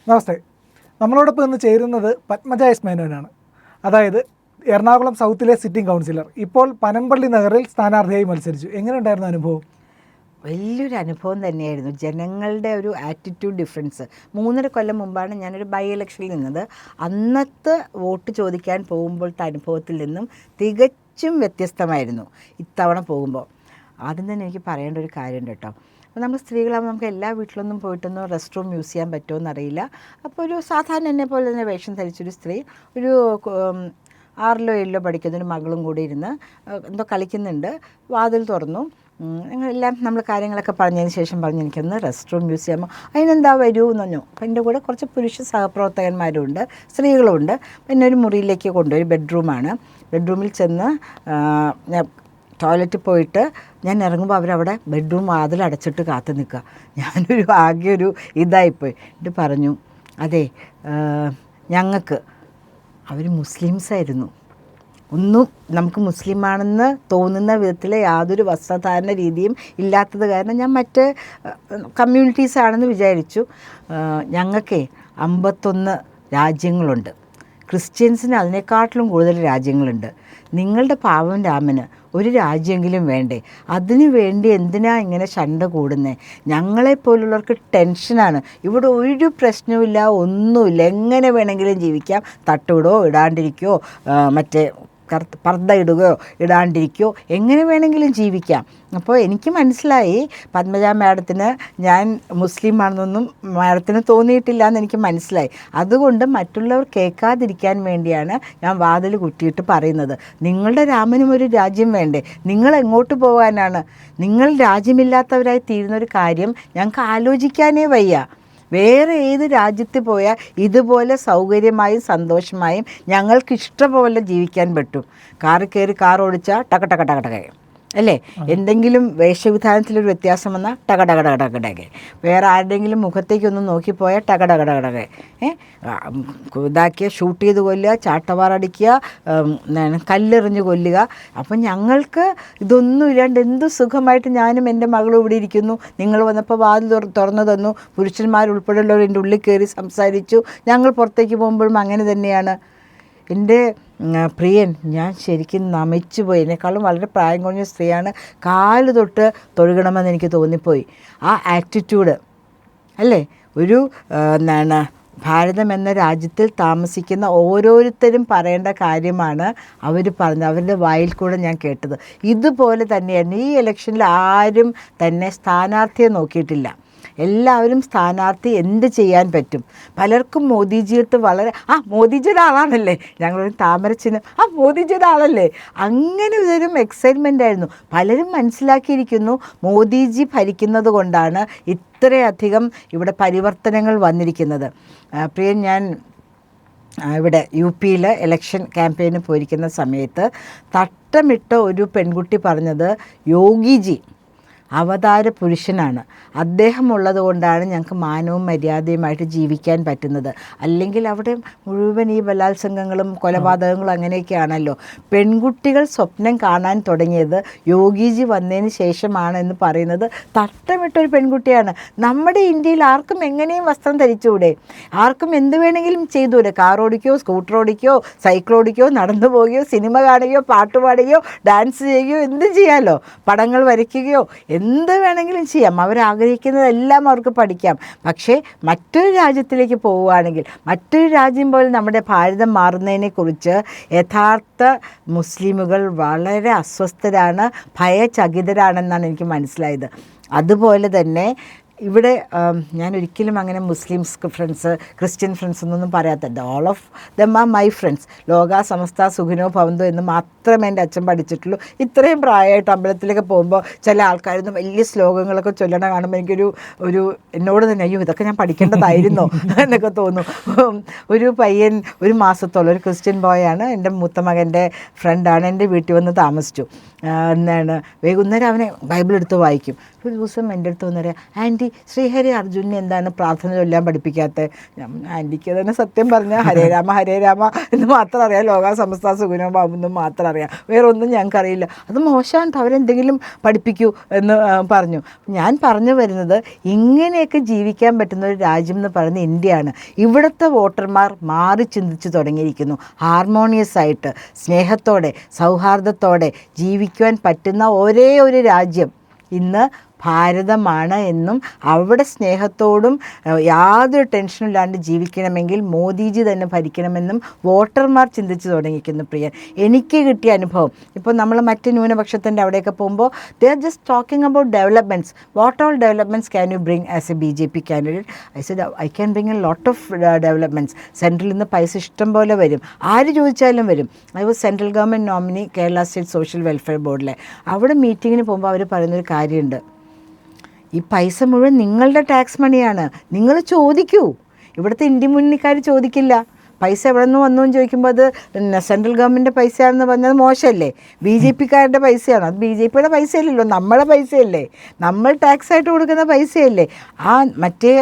നമസ്തേ. നമ്മളോടൊപ്പം ഇന്ന് ചേരുന്നത് പത്മജ എസ് മേനോനാണ്. അതായത് എറണാകുളം സൗത്തിലെ സിറ്റിംഗ് കൗൺസിലർ. ഇപ്പോൾ പനമ്പള്ളി നഗറിൽ സ്ഥാനാർത്ഥിയായി മത്സരിച്ചു. എങ്ങനെയുണ്ടായിരുന്നു അനുഭവം? വലിയൊരു അനുഭവം തന്നെയായിരുന്നു. ജനങ്ങളുടെ ഒരു ആറ്റിറ്റ്യൂഡ് ഡിഫറൻസ്. 3.5 കൊല്ലം മുമ്പാണ് ഞാനൊരു ബൈ ഇലക്ഷനിൽ നിന്നത്. അന്നത്തെ വോട്ട് ചോദിക്കാൻ പോകുമ്പോഴത്തെ അനുഭവത്തിൽ നിന്നും തികച്ചും വ്യത്യസ്തമായിരുന്നു ഇത്തവണ പോകുമ്പോൾ. ആദ്യം തന്നെ എനിക്ക് പറയേണ്ട ഒരു കാര്യമുണ്ട് കേട്ടോ. അപ്പോൾ നമ്മൾ സ്ത്രീകളാകുമ്പോൾ നമുക്ക് എല്ലാ വീട്ടിലൊന്നും പോയിട്ടൊന്നും റെസ്റ്റ് റൂം യൂസ് ചെയ്യാൻ പറ്റുമോ എന്നറിയില്ല. അപ്പോൾ ഒരു സാധാരണ എന്നെ പോലെ തന്നെ വേഷം ധരിച്ചൊരു സ്ത്രീ ഒരു 6ലോ 7ലോ പഠിക്കുന്നൊരു മകളും കൂടി ഇരുന്ന് എന്തോ കളിക്കുന്നുണ്ട്. വാതിൽ തുറന്നു. എല്ലാം നമ്മൾ കാര്യങ്ങളൊക്കെ പറഞ്ഞതിന് ശേഷം പറഞ്ഞു എനിക്കൊന്ന് റെസ്റ്റ് റൂം യൂസ് ചെയ്യാമോ. അതിനെന്താ വരൂ എന്ന് പറഞ്ഞു. അപ്പം എൻ്റെ കൂടെ കുറച്ച് പുരുഷ സഹപ്രവർത്തകന്മാരുണ്ട്, സ്ത്രീകളുമുണ്ട്. പിന്നെ ഒരു മുറിയിലേക്ക് കൊണ്ടുപോയി. ബെഡ്റൂമാണ്. ബെഡ്റൂമിൽ ചെന്ന് ടോയ്ലറ്റിൽ പോയിട്ട് ഞാൻ ഇറങ്ങുമ്പോൾ അവരവിടെ ബെഡ്റൂം വാതിൽ അടച്ചിട്ട് കാത്തു നിൽക്കുക. ഞാനൊരു ആകെ ഒരു ഇതായിപ്പോയി. എന്നിട്ട് പറഞ്ഞു, അതെ ഞങ്ങൾക്ക് അവർ മുസ്ലിംസായിരുന്നു. ഒന്നും നമുക്ക് മുസ്ലിമാണെന്ന് തോന്നുന്ന വിധത്തിൽ യാതൊരു വസ്ത്രധാരണ രീതിയും ഇല്ലാത്തത് കാരണം ഞാൻ മറ്റ് കമ്മ്യൂണിറ്റീസാണെന്ന് വിചാരിച്ചു. ഞങ്ങൾക്ക് 51 രാജ്യങ്ങളുണ്ട്. ക്രിസ്ത്യൻസിന് അതിനേക്കാട്ടിലും കൂടുതൽ രാജ്യങ്ങളുണ്ട്. നിങ്ങളുടെ പാവം രാമന് ഒരു രാജ്യമെങ്കിലും വേണ്ടേ? അതിനു വേണ്ടി എന്തിനാ ഇങ്ങനെ ശണ്ട കൂടുന്നത്? ഞങ്ങളെപ്പോലുള്ളവർക്ക് ടെൻഷനാണ്. ഇവിടെ ഒരു പ്രശ്നവുമില്ല, ഒന്നുമില്ല. എങ്ങനെ വേണമെങ്കിലും ജീവിക്കാം. തട്ടുവിടോ ഇടാണ്ടിരിക്കുകയോ മറ്റേ പർദ്ദ ഇടുകയോ ഇടാണ്ടിരിക്കുകയോ എങ്ങനെ വേണമെങ്കിലും ജീവിക്കാം. അപ്പോൾ എനിക്ക് മനസ്സിലായി പത്മജ മാഡത്തിന് ഞാൻ മുസ്ലിമാണെന്നൊന്നും മാഡത്തിന് തോന്നിയിട്ടില്ല എന്ന് എനിക്ക് മനസ്സിലായി. അതുകൊണ്ട് മറ്റുള്ളവർ കേൾക്കാതിരിക്കാൻ വേണ്ടിയാണ് ഞാൻ വാതിൽ കുറ്റിയിട്ട് പറയുന്നത്. നിങ്ങളുടെ രാമനും ഒരു രാജ്യം വേണ്ടേ? നിങ്ങൾ എങ്ങോട്ട് പോകാനാണ്? നിങ്ങൾ രാജ്യമില്ലാത്തവരായി തീരുന്നൊരു കാര്യം ഞങ്ങൾക്ക് ആലോചിക്കാനേ വയ്യ. വേറെ ഏത് രാജ്യത്ത് പോയാൽ ഇതുപോലെ സൗകര്യമായും സന്തോഷമായും ഞങ്ങൾക്ക് ഇഷ്ടപോലെ ജീവിക്കാൻ പറ്റും. കാറിൽ കയറി കാർ ഓടിച്ചാൽ ടക ടക ടക ടക അല്ലേ? എന്തെങ്കിലും വേഷവിധാനത്തിലൊരു വ്യത്യാസം വന്നാൽ ടക ടക ടക ടക ടക. വേറെ ആരുടെയെങ്കിലും മുഖത്തേക്കൊന്ന് നോക്കിപ്പോയാൽ ടക ടക ടക ടക. ഇതാക്കിയ ഷൂട്ട് ചെയ്ത് കൊല്ലുക, ചാട്ടവാറടിക്കുക, കല്ലെറിഞ്ഞ് കൊല്ലുക. അപ്പം ഞങ്ങൾക്ക് ഇതൊന്നും ഇല്ലാണ്ട് എന്ത് സുഖമായിട്ട് ഞാനും എൻ്റെ മകളും ഇവിടെ ഇരിക്കുന്നു. നിങ്ങൾ വന്നപ്പോൾ വാതിൽ തുറന്നു തന്നു. പുരുഷന്മാരുൾപ്പെടെയുള്ളവർ എൻ്റെ ഉള്ളിൽ കയറി സംസാരിച്ചു. ഞങ്ങൾ പുറത്തേക്ക് പോകുമ്പോഴും അങ്ങനെ തന്നെയാണ്. എൻ്റെ പ്രിയൻ ഞാൻ ശരിക്കും നമിച്ചു പോയി. എന്നെക്കാളും വളരെ പ്രായം കുറഞ്ഞ സ്ത്രീയാണ്. കാല് തൊട്ട് തൊഴുകണമെന്ന് എനിക്ക് തോന്നിപ്പോയി. ആ ആറ്റിറ്റ്യൂഡ് അല്ലേ? ഒരു എന്താണ് ഭാരതം എന്ന രാജ്യത്തിൽ താമസിക്കുന്ന ഓരോരുത്തരും പറയേണ്ട കാര്യമാണ് അവർ പറഞ്ഞത്. അവരുടെ വായിൽ കൂടെ ഞാൻ കേട്ടത് ഇതുപോലെ തന്നെയാണ്. ഈ ഇലക്ഷനിൽ ആരും തന്നെ സ്ഥാനാർത്ഥിയെ നോക്കിയിട്ടില്ല. എല്ലാവരും സ്ഥാനാർത്ഥി എന്ത് ചെയ്യാൻ പറ്റും. പലർക്കും മോദിജിയിട്ട് വളരെ മോദിജിയുടെ ആളാണല്ലേ, ഞങ്ങളൊരു താമരച്ചിന് മോദിജിയുടെ ആളല്ലേ, അങ്ങനെ ഒരു എക്സൈറ്റ്മെൻ്റ് ആയിരുന്നു. പലരും മനസ്സിലാക്കിയിരിക്കുന്നു മോദിജി ഭരിക്കുന്നത് കൊണ്ടാണ് ഇത്രയധികം ഇവിടെ പരിവർത്തനങ്ങൾ വന്നിരിക്കുന്നത്. പ്രിയൻ, ഞാൻ ഇവിടെ UP ഇലക്ഷൻ ക്യാമ്പയിന് പോയിരിക്കുന്ന സമയത്ത് തട്ടമിട്ട ഒരു പെൺകുട്ടി പറഞ്ഞത് യോഗിജി അവതാര പുരുഷനാണ്, അദ്ദേഹം ഉള്ളത് കൊണ്ടാണ് ഞങ്ങൾക്ക് മാനവും മര്യാദയുമായിട്ട് ജീവിക്കാൻ പറ്റുന്നത്. അല്ലെങ്കിൽ അവിടെ മുഴുവൻ ഈ ബലാത്സംഗങ്ങളും കൊലപാതകങ്ങളും അങ്ങനെയൊക്കെയാണല്ലോ. പെൺകുട്ടികൾ സ്വപ്നം കാണാൻ തുടങ്ങിയത് യോഗിജി വന്നതിന് ശേഷമാണെന്ന് പറയുന്നത് തട്ടമിട്ടൊരു പെൺകുട്ടിയാണ്. നമ്മുടെ ഇന്ത്യയിൽ ആർക്കും എങ്ങനെയും വസ്ത്രം ധരിച്ചുകൂടെ? ആർക്കും എന്ത് വേണമെങ്കിലും ചെയ്തുകൂടെ? കാർ ഓടിക്കുകയോ സ്കൂട്ടർ ഓടിക്കുകയോ സൈക്കിൾ ഓടിക്കുകയോ നടന്നു പോവുകയോ സിനിമ കാണുകയോ പാട്ട് പാടുകയോ ഡാൻസ് ചെയ്യുകയോ എന്ത് ചെയ്യാമല്ലോ, പടങ്ങൾ വരയ്ക്കുകയോ എന്ത് വേണമെങ്കിലും ചെയ്യാം. അവരാഗ്രഹിക്കുന്നതെല്ലാം അവർക്ക് പഠിക്കാം. പക്ഷേ മറ്റൊരു രാജ്യത്തിലേക്ക് പോവുകയാണെങ്കിൽ മറ്റൊരു രാജ്യം പോലെ നമ്മുടെ ഭാരതം മാറുന്നതിനെക്കുറിച്ച് യഥാർത്ഥ മുസ്ലിമുകൾ വളരെ അസ്വസ്ഥരാണ്, ഭയചകിതരാണെന്നാണ് എനിക്ക് മനസ്സിലായത്. അതുപോലെ തന്നെ ഇവിടെ ഞാൻ ഒരിക്കലും അങ്ങനെ മുസ്ലിംസ് ഫ്രണ്ട്സ് ക്രിസ്ത്യൻ ഫ്രണ്ട്സ് എന്നൊന്നും പറയാത്തത്. All of them are my friends. ലോക സമസ്ത സുഖിനോ ഭവന്തോ എന്ന് മാത്രമേ എൻ്റെ അച്ഛൻ പഠിച്ചിട്ടുള്ളൂ. ഇത്രയും പ്രായമായിട്ട് അമ്പലത്തിലൊക്കെ പോകുമ്പോൾ ചില ആൾക്കാരൊന്നും വലിയ ശ്ലോകങ്ങളൊക്കെ ചൊല്ലണ കാണുമ്പോൾ എനിക്കൊരു എന്നോട് തന്നെ അയ്യോ ഇതൊക്കെ ഞാൻ പഠിക്കേണ്ടതായിരുന്നോ എന്നൊക്കെ തോന്നും. ഒരു പയ്യൻ ഒരു മാസത്തോളം ഒരു ക്രിസ്ത്യൻ ബോയാണ്, എൻ്റെ മൂത്ത മകൻ്റെ ഫ്രണ്ടാണ്, എൻ്റെ വീട്ടിൽ വന്ന് താമസിച്ചു. എന്താണ് വൈകുന്നേരം അവനെ ബൈബിൾ എടുത്ത് വായിക്കും. ഒരു ദിവസം എൻ്റെ അടുത്ത് വന്ന് പറയാം, ആൻറ്റി ശ്രീഹരി അർജുനെ എന്താണ് പ്രാർത്ഥന ചൊല്ലാൻ പഠിപ്പിക്കാത്തത്? ആൻറ്റിക്ക് തന്നെ സത്യം പറഞ്ഞാൽ ഹരേ രാമ ഹരേ രാമ എന്ന് മാത്രം അറിയാം, ലോക സമസ്ത സുഖിനോ ബാബുന്നും മാത്രം അറിയാം, വേറെ ഒന്നും ഞങ്ങൾക്കറിയില്ല. അത് മോശമാണ്, അവരെന്തെങ്കിലും പഠിപ്പിക്കൂ എന്ന് പറഞ്ഞു. ഞാൻ പറഞ്ഞു വരുന്നത്, ഇങ്ങനെയൊക്കെ ജീവിക്കാൻ പറ്റുന്ന ഒരു രാജ്യം എന്ന് പറയുന്നത് ഇന്ത്യയാണ്. ഇവിടുത്തെ വോട്ടർമാർ മാറി ചിന്തിച്ചു തുടങ്ങിയിരിക്കുന്നു. ഹാർമോണിയസ് ആയിട്ട് സ്നേഹത്തോടെ സൗഹാർദ്ദത്തോടെ ജീവിക്കുവാൻ പറ്റുന്ന ഒരേ ഒരു രാജ്യം ഇന്ന് ഭാരതമാണ് എന്നും അവിടെ സ്നേഹത്തോടും യാതൊരു ടെൻഷനും ഇല്ലാണ്ട് ജീവിക്കണമെങ്കിൽ മോദിജി തന്നെ ഭരിക്കണമെന്നും വോട്ടർമാർ ചിന്തിച്ചു തുടങ്ങിയിരിക്കുന്നു. പ്രിയൻ, എനിക്ക് കിട്ടിയ അനുഭവം, ഇപ്പോൾ നമ്മൾ മറ്റ് ന്യൂനപക്ഷത്തിൻ്റെ അവിടെയൊക്കെ പോകുമ്പോൾ they are just talking about developments. What all developments can you bring as a BJP candidate? I said I can bring a lot of developments. സെൻട്രലിൽ നിന്ന് പൈസ ഇഷ്ടം പോലെ വരും, ആര് ചോദിച്ചാലും വരും. I was central government nominee Kerala state social welfare ബോർഡിലെ. അവിടെ മീറ്റിങ്ങിന് പോകുമ്പോൾ അവർ പറയുന്നൊരു കാര്യമുണ്ട്, ഈ പൈസ മുഴുവൻ നിങ്ങളുടെ ടാക്സ് മണിയാണ്, നിങ്ങൾ ചോദിക്കൂ. ഇവിടുത്തെ ഇന്ത്യൻ മുന്നണിക്കാർ ചോദിക്കില്ല. പൈസ എവിടെ നിന്ന് വന്നു എന്ന് ചോദിക്കുമ്പോൾ അത് സെൻട്രൽ ഗവൺമെൻറ്റിൻ്റെ പൈസയാണെന്ന് പറഞ്ഞത് മോശമല്ലേ? BJPക്കാരുടെ പൈസയാണ്. അത് BJPയുടെ പൈസയല്ലല്ലോ, നമ്മുടെ പൈസയല്ലേ, നമ്മൾ ടാക്സായിട്ട് കൊടുക്കുന്ന പൈസയല്ലേ. ആ മറ്റേ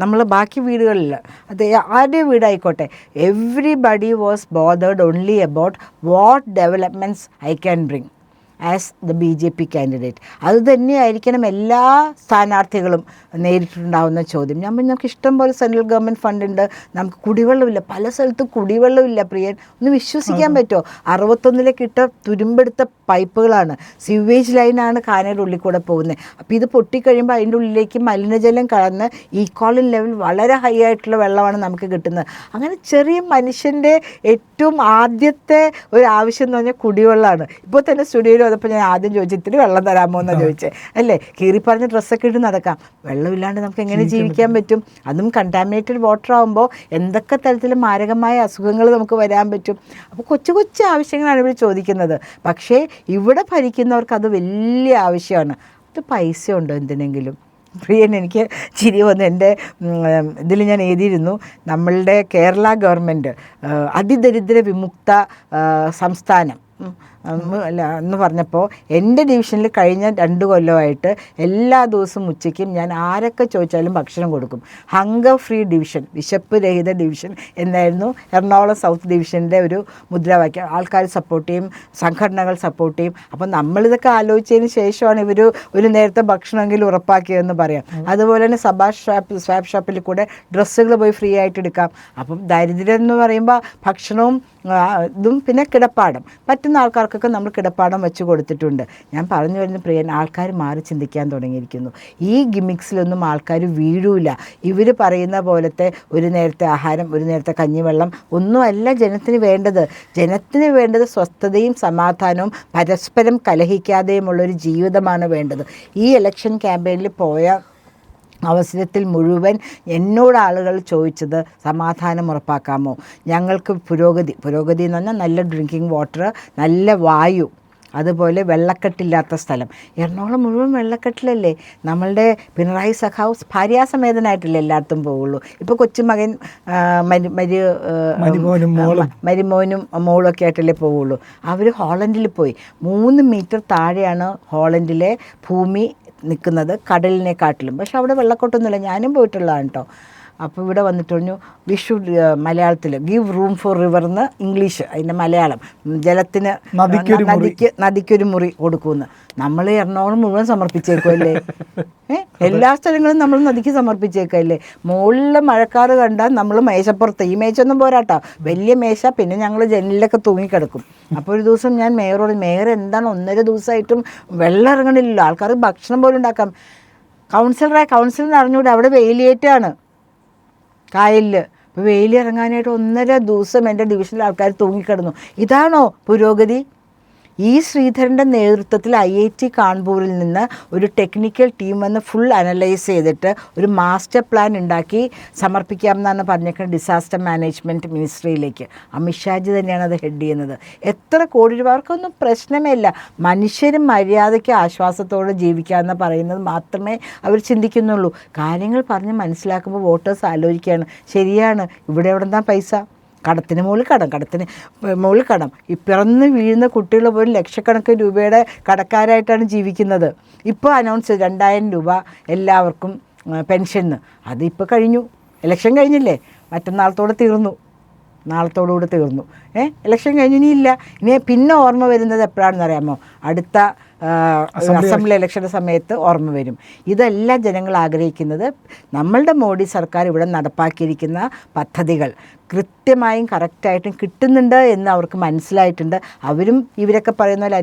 നമ്മൾ ബാക്കി വീടുകളിൽ, അത് ആരുടെ വീടായിക്കോട്ടെ, everybody was bothered only about what developments I can bring as the BJP candidate. അത് തന്നെയായിരിക്കണം എല്ലാ സ്ഥാനാർത്ഥികളും നേരിട്ടുണ്ടാവുന്ന ചോദ്യം. ഞാൻ പറഞ്ഞു, നമുക്ക് ഇഷ്ടം പോലെ സെൻട്രൽ ഗവൺമെൻറ് ഫണ്ടുണ്ട്, നമുക്ക് കുടിവെള്ളമില്ല, പല സ്ഥലത്തും കുടിവെള്ളമില്ല. പ്രിയൻ, ഒന്ന് വിശ്വസിക്കാൻ പറ്റുമോ? 61 ഇട്ട തുരുമ്പെടുത്ത പൈപ്പുകളാണ്, സിവേജ് ലൈനാണ് കാനയുടെ ഉള്ളിൽ കൂടെ പോകുന്നത്. അപ്പോൾ ഇത് പൊട്ടിക്കഴിയുമ്പോൾ അതിൻ്റെ ഉള്ളിലേക്ക് മലിനജലം കടന്ന് ഈക്വാളിൻ ലെവൽ വളരെ ഹൈ ആയിട്ടുള്ള വെള്ളമാണ് നമുക്ക് കിട്ടുന്നത്. അങ്ങനെ ചെറിയ മനുഷ്യൻ്റെ ഏറ്റവും ആദ്യത്തെ ഒരു ആവശ്യം എന്ന് പറഞ്ഞാൽ കുടിവെള്ളമാണ്. ഇപ്പോൾ തന്നെ സ്റ്റുഡിയോയിൽ വന്നപ്പോൾ ഞാൻ ആദ്യം ചോദിച്ചു, ഇത്തിരി വെള്ളം തരാമോ എന്നാണ് ചോദിച്ചത്. അല്ലേ, കീറി പറഞ്ഞ ഡ്രസ്സൊക്കെ ഇട്ട് നടക്കാം, വെള്ളമില്ലാണ്ട് നമുക്ക് എങ്ങനെ ജീവിക്കാൻ പറ്റും? അതും കണ്ടാമിനേറ്റഡ് വാട്ടർ ആകുമ്പോൾ എന്തൊക്കെ തരത്തിൽ മാരകമായ അസുഖങ്ങൾ നമുക്ക് വരാൻ പറ്റും. അപ്പോൾ കൊച്ചു കൊച്ചു ആവശ്യങ്ങളാണ് ഇവർ ചോദിക്കുന്നത്. പക്ഷേ ഇവിടെ ഭരിക്കുന്നവർക്ക് അത് വലിയ ആവശ്യമാണ്. അത് പൈസ ഉണ്ടോ എന്തിനെങ്കിലും? പ്രിയൻ, എനിക്ക് ചിരി വന്നു. എൻ്റെ ഇതിൽ ഞാൻ എഴുതിയിരുന്നു, നമ്മളുടെ കേരള ഗവൺമെൻറ് അതിദരിദ്ര വിമുക്ത സംസ്ഥാനം അല്ല എന്ന് പറഞ്ഞപ്പോൾ, എൻ്റെ ഡിവിഷനിൽ കഴിഞ്ഞ 2 കൊല്ലമായിട്ട് എല്ലാ ദിവസവും ഉച്ചയ്ക്കും ഞാൻ ആരൊക്കെ ചോദിച്ചാലും ഭക്ഷണം കൊടുക്കും. ഹങ്കർ ഫ്രീ ഡിവിഷൻ, വിശപ്പ് രഹിത ഡിവിഷൻ എന്നായിരുന്നു എറണാകുളം സൗത്ത് ഡിവിഷൻ്റെ ഒരു മുദ്രാവാക്യം. ആൾക്കാർ സപ്പോർട്ട് ചെയ്യും, സംഘടനകൾ സപ്പോർട്ട് ചെയ്യും. അപ്പം നമ്മളിതൊക്കെ ആലോചിച്ചതിന് ശേഷമാണ് ഇവർ ഒരു നേരത്തെ ഭക്ഷണമെങ്കിലും ഉറപ്പാക്കിയതെന്ന് പറയാം. അതുപോലെ തന്നെ സ്വാപ്പ് ഷോപ്പിൽ കൂടെ ഡ്രസ്സുകൾ പോയി ഫ്രീ ആയിട്ട് എടുക്കാം. അപ്പം ദരിദ്രം എന്ന് പറയുമ്പോൾ ഭക്ഷണവും ഇതും പിന്നെ കിടപ്പാടം, പറ്റുന്ന ആൾക്കാർക്കൊക്കെ നമ്മൾ കിടപ്പാടം വെച്ച് കൊടുത്തിട്ടുണ്ട്. ഞാൻ പറഞ്ഞു വരുന്ന പ്രിയൻ, ആൾക്കാർ മാറി ചിന്തിക്കാൻ തുടങ്ങിയിരിക്കുന്നു. ഈ ഗിമിക്സിലൊന്നും ആൾക്കാർ വീഴൂല. ഇവർ പറയുന്ന പോലത്തെ ഒരു നേരത്തെ ആഹാരം, ഒരു നേരത്തെ കഞ്ഞിവെള്ളം ഒന്നുമല്ല ജനത്തിന് വേണ്ടത്. ജനത്തിന് വേണ്ടത് സ്വസ്ഥതയും സമാധാനവും പരസ്പരം കലഹിക്കാതെയുമുള്ളൊരു ജീവിതമാണ് വേണ്ടത്. ഈ ഇലക്ഷൻ ക്യാമ്പയിനിൽ പോയ അവസരത്തിൽ മുഴുവൻ എന്നോട് ആളുകൾ ചോദിച്ചത്, സമാധാനം ഉറപ്പാക്കാമോ, ഞങ്ങൾക്ക് പുരോഗതി എന്ന് പറഞ്ഞാൽ നല്ല ഡ്രിങ്കിങ് വാട്ടർ, നല്ല വായു, അതുപോലെ വെള്ളക്കെട്ടില്ലാത്ത സ്ഥലം. എറണാകുളം മുഴുവൻ വെള്ളക്കെട്ടിലല്ലേ. നമ്മളുടെ പിണറായി സഖാവ് ഭാര്യാസമേതനായിട്ടല്ലേ എല്ലായിടത്തും പോവുള്ളൂ. ഇപ്പോൾ കൊച്ചുമകൻ മരുമോനും മോളൊക്കെ ആയിട്ടല്ലേ പോവുള്ളൂ. അവർ ഹോളണ്ടിൽ പോയി. 3 മീറ്റർ താഴെയാണ് ഹോളണ്ടിലെ ഭൂമി നിൽക്കുന്നത് കടലിനെക്കാട്ടിലും. പക്ഷെ അവിടെ വെള്ളക്കെട്ടൊന്നുമില്ല. ഞാനും പോയിട്ടുള്ളതാണ് കേട്ടോ. അപ്പോൾ ഇവിടെ വന്നിട്ട് പറഞ്ഞു, വി ഷുഡ് മലയാളത്തിൽ ഗീവ് റൂം ഫോർ റിവർ എന്ന് ഇംഗ്ലീഷ്, അതിൻ്റെ മലയാളം ജലത്തിന് നദിക്കൊരു മുറി കൊടുക്കുമെന്ന്. നമ്മൾ എറണാകുളം മുഴുവൻ സമർപ്പിച്ചേക്കുമല്ലേ? എല്ലാ സ്ഥലങ്ങളും നമ്മൾ നദിക്ക് സമർപ്പിച്ചേക്കല്ലേ? മുകളിൽ മഴക്കാറ് കണ്ടാൽ നമ്മൾ മേശപ്പുറത്ത്, ഈ മേശൊന്നും പോരാട്ടോ, വലിയ മേശ, പിന്നെ ഞങ്ങൾ ജനലിലൊക്കെ തൂങ്ങിക്കിടക്കും. അപ്പോൾ ഒരു ദിവസം ഞാൻ മേയറോട്, മേയർ എന്താണ് 1.5 ദിവസമായിട്ടും വെള്ളം ഇറങ്ങണില്ലല്ലോ, ആൾക്കാർ ഭക്ഷണം പോലും ഉണ്ടാക്കാം. കൗൺസിലറിന് അറിഞ്ഞൂടെ, അവിടെ വേലിയേറ്റാണ് കായലിൽ. ഇപ്പോൾ വേലി ഇറങ്ങാനായിട്ട് 1.5 ദിവസം എൻ്റെ ഡിവിഷനിൽ ആൾക്കാർ തൂങ്ങിക്കിടന്നു. ഇതാണോ പുരോഗതി? ഈ ശ്രീധരൻ്റെ നേതൃത്വത്തിൽ IIT കാൺപൂരിൽ നിന്ന് ഒരു ടെക്നിക്കൽ ടീം വന്ന് ഫുൾ അനലൈസ് ചെയ്തിട്ട് ഒരു മാസ്റ്റർ പ്ലാൻ ഉണ്ടാക്കി സമർപ്പിക്കാമെന്നാണ് പറഞ്ഞേക്കുന്നത് ഡിസാസ്റ്റർ മാനേജ്മെൻറ്റ് മിനിസ്ട്രിയിലേക്ക്. അമിത്ഷാജി തന്നെയാണ് അത് ഹെഡ് ചെയ്യുന്നത്. എത്ര കോടി രൂപ, അവർക്കൊന്നും പ്രശ്നമേ ഇല്ല. മനുഷ്യരും മര്യാദയ്ക്ക് ആശ്വാസത്തോടെ ജീവിക്കാമെന്ന് പറയുന്നത് മാത്രമേ അവർ ചിന്തിക്കുന്നുള്ളൂ. കാര്യങ്ങൾ പറഞ്ഞ് മനസ്സിലാക്കുമ്പോൾ വോട്ടേഴ്സ് ആലോചിക്കുകയാണ്, ശരിയാണ്, ഇവിടെ എവിടെ നിന്നാ പൈസ? കടത്തിന് മുകളിൽ കടം. ഈ പിറന്ന് വീഴുന്ന കുട്ടികൾ പോലും ലക്ഷക്കണക്കിന് രൂപയുടെ കടക്കാരായിട്ടാണ് ജീവിക്കുന്നത്. ഇപ്പോൾ അനൗൺസ് 2000 രൂപ എല്ലാവർക്കും പെൻഷന്, അതിപ്പോൾ കഴിഞ്ഞു, ഇലക്ഷൻ കഴിഞ്ഞില്ലേ, മറ്റന്നാളത്തോടെ തീർന്നു, നാളത്തോടുകൂടി തീർന്നു. ഇലക്ഷൻ കഴിഞ്ഞു, ഇനിയില്ല. ഇനി പിന്നെ ഓർമ്മ വരുന്നത് എപ്പോഴാണെന്ന് അറിയാമോ? അടുത്ത അസംബ്ലി ഇലക്ഷൻ്റെ സമയത്ത് ഓർമ്മ വരും. ഇതെല്ലാം ജനങ്ങൾ ആഗ്രഹിക്കുന്നത് നമ്മളുടെ മോഡി സർക്കാർ ഇവിടെ നടപ്പാക്കിയിരിക്കുന്ന പദ്ധതികൾ കൃത്യമായും കറക്റ്റായിട്ടും കിട്ടുന്നുണ്ട് എന്ന് അവർക്ക് മനസ്സിലായിട്ടുണ്ട്. അവരും ഇവരൊക്കെ പറയുന്ന പോലെ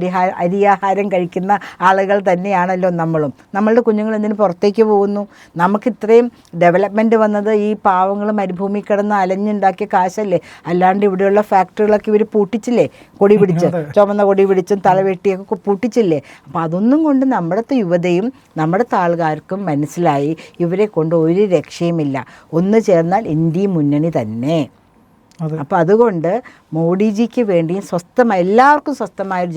അരിയാഹാരം കഴിക്കുന്ന ആളുകൾ തന്നെയാണല്ലോ നമ്മളുടെ കുഞ്ഞുങ്ങൾ എന്തിനു പുറത്തേക്ക് പോകുന്നു? നമുക്കിത്രയും ഡെവലപ്മെൻറ്റ് വന്നത് ഈ പാവങ്ങൾ മരുഭൂമി കിടന്ന് അലഞ്ഞുണ്ടാക്കിയ കാശല്ലേ, അല്ലാണ്ട് ഇവിടെയുള്ള ഫാക്ടറികളൊക്കെ ഇവർ പൂട്ടിച്ചില്ലേ, കൊടി പിടിച്ച്, ചുമന്ന കൊടി പിടിച്ചും തലവെട്ടിയൊക്കെ പൂട്ടിച്ചില്ലേ. അപ്പോൾ അതൊന്നും കൊണ്ട് നമ്മുടെ യുവതയും നമ്മുടെ ആൾക്കാർക്കും മനസ്സിലായി ഇവരെ കൊണ്ട് ഒരു രക്ഷയുമില്ല, ഒന്ന് ചേർന്നാൽ ഇന്ത്യ മുന്നണി തന്നെ. അപ്പോൾ അതുകൊണ്ട് മോഡിജിക്ക് വേണ്ടിയും എല്ലാവർക്കും സ്വസ്ഥമായൊരു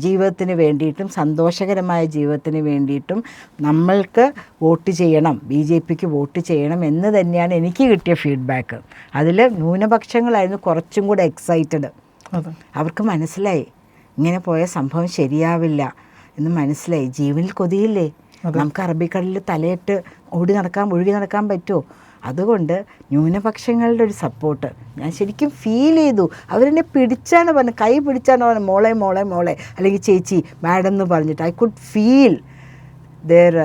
ജീവിതത്തിന് വേണ്ടിയിട്ടും സന്തോഷകരമായ ജീവിതത്തിന് വേണ്ടിയിട്ടും നമ്മൾക്ക് വോട്ട് ചെയ്യണം, BJPക്ക് വോട്ട് ചെയ്യണം എന്ന് തന്നെയാണ് എനിക്ക് കിട്ടിയ ഫീഡ്ബാക്ക്. അതിൽ ന്യൂനപക്ഷങ്ങളായിരുന്നു കുറച്ചും കൂടെ എക്സൈറ്റഡ്. അവർക്ക് മനസ്സിലായി ഇങ്ങനെ പോയ സംഭവം ശരിയാവില്ല എന്ന് മനസ്സിലായി. ജീവനിൽ കൊതിയില്ലേ, നമുക്ക് അറബിക്കടലിൽ തലയിട്ട് ഒഴുകി നടക്കാൻ പറ്റുമോ? അതുകൊണ്ട് ന്യൂനപക്ഷങ്ങളുടെ ഒരു സപ്പോർട്ട് ഞാൻ ശരിക്കും ഫീൽ ചെയ്തു. അവരെന്നെ പിടിച്ചാണ് പറഞ്ഞത്, കൈ പിടിച്ചാണ് പറഞ്ഞത്, മോളെ മോളെ മോളെ, അല്ലെങ്കിൽ ചേച്ചി മാഡം എന്ന് പറഞ്ഞിട്ട്. I could feel they are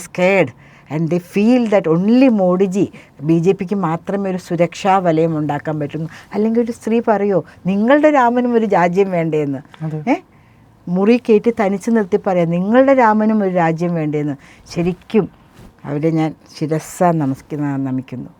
scared and they feel that only Modiji, BJPക്ക് മാത്രമേ ഒരു സുരക്ഷാ വലയം ഉണ്ടാക്കാൻ പറ്റുന്നു. അല്ലെങ്കിൽ ഒരു സ്ത്രീ പറയോ നിങ്ങളുടെ രാമനും ഒരു രാജ്യം വേണ്ടേന്ന്, മുറി കയറ്റി തനിച്ച് നിർത്തി പറയാം നിങ്ങളുടെ രാമനും ഒരു രാജ്യം വേണ്ടേന്ന്. ശരിക്കും അവരെ ഞാൻ ശിരസ്സാ നമിക്കുന്നു.